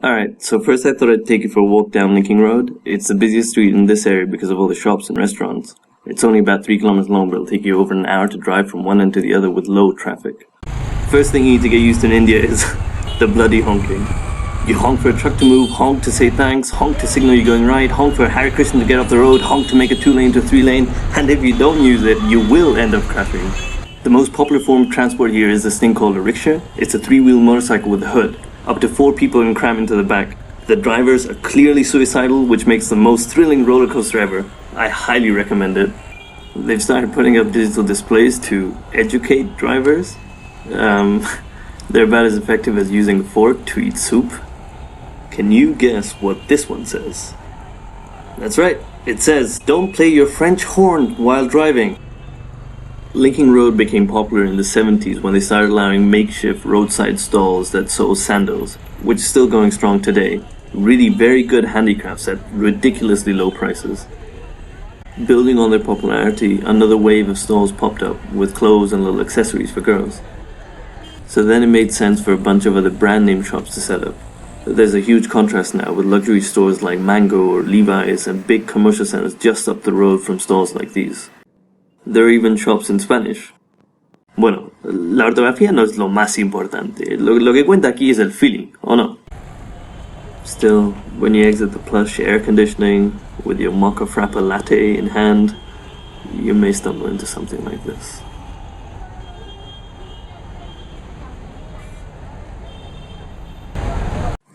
Alright, so first I thought I'd take you for a walk down Linking Road. It's the busiest street in this area because of all the shops and restaurants. It's only about 3 kilometers long, but it'll take you over an hour to drive from one end to the other with low traffic. First thing you need to get used to in India is the bloody honking. You honk for a truck to move, honk to say thanks, honk to signal you're going right, honk for Hare Krishna to get off the road, honk to make a 2-lane to a 3-lane, and if you don't use it, you will end up crashing. The most popular form of transport here is this thing called a rickshaw. It's a 3-wheel motorcycle with a hood. Up to 4 people can cram into the back. The drivers are clearly suicidal, which makes the most thrilling roller coaster ever. I highly recommend it. They've started putting up digital displays to educate drivers. They're about as effective as using a fork to eat soup. Can you guess what this one says? That's right, it says, "Don't play your French horn while driving." Linking Road became popular in the 70s when they started allowing makeshift roadside stalls that sold sandals, which is still going strong today. Really very good handicrafts at ridiculously low prices. Building on their popularity, another wave of stalls popped up with clothes and little accessories for girls. So then it made sense for a bunch of other brand name shops to set up. There's a huge contrast now with luxury stores like Mango or Levi's and big commercial centers just up the road from stalls like these. There are even shops in Spanish. Bueno, la ortografía no es lo más importante. Lo que cuenta aquí es el feeling, ¿o no? Still, when you exit the plush air conditioning with your mocha frappa latte in hand, you may stumble into something like this.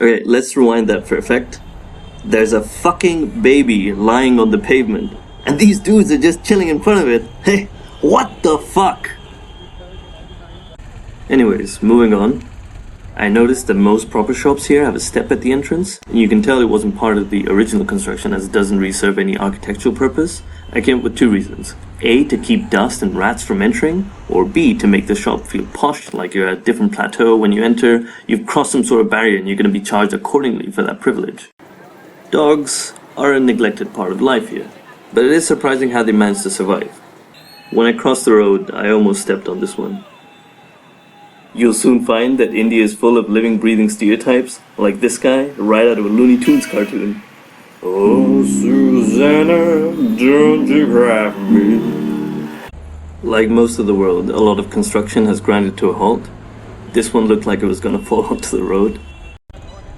Okay, let's rewind that for effect. There's a fucking baby lying on the pavement, and these dudes are just chilling in front of it. Hey, what the fuck? Anyways, moving on. I noticed that most proper shops here have a step at the entrance, and you can tell it wasn't part of the original construction as it doesn't really serve any architectural purpose. I came up with 2 reasons. A, to keep dust and rats from entering, or B, to make the shop feel posh, like you're at a different plateau when you enter, you've crossed some sort of barrier and you're going to be charged accordingly for that privilege. Dogs are a neglected part of life here, but it is surprising how they manage to survive. When I crossed the road, I almost stepped on this one. You'll soon find that India is full of living, breathing stereotypes, like this guy, right out of a Looney Tunes cartoon. Oh, Susanna, don't you grab me. Like most of the world, a lot of construction has grinded to a halt. This one looked like it was gonna fall onto the road.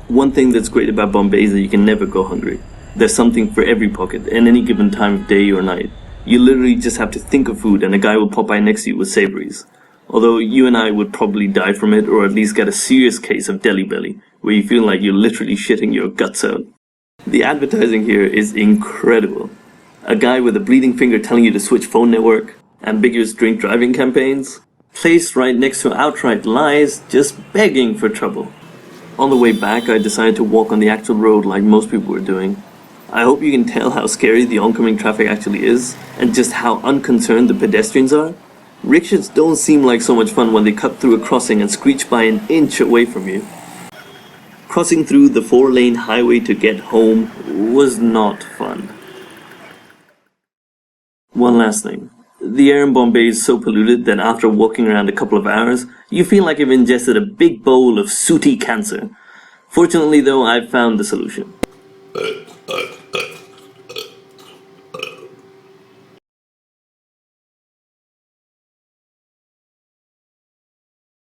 One thing that's great about Bombay is that you can never go hungry. There's something for every pocket, at any given time of day or night. You literally just have to think of food and a guy will pop by next to you with savories. Although you and I would probably die from it, or at least get a serious case of Delhi belly, where you feel like you're literally shitting your guts out. The advertising here is incredible. A guy with a bleeding finger telling you to switch phone network, ambiguous drink driving campaigns, placed right next to outright lies, just begging for trouble. On the way back, I decided to walk on the actual road like most people were doing. I hope you can tell how scary the oncoming traffic actually is, and just how unconcerned the pedestrians are. Rickshaws don't seem like so much fun when they cut through a crossing and screech by an inch away from you. Crossing through the 4-lane highway to get home was not fun. One last thing. The air in Bombay is so polluted that after walking around a couple of hours, you feel like you've ingested a big bowl of sooty cancer. Fortunately though, I've found the solution.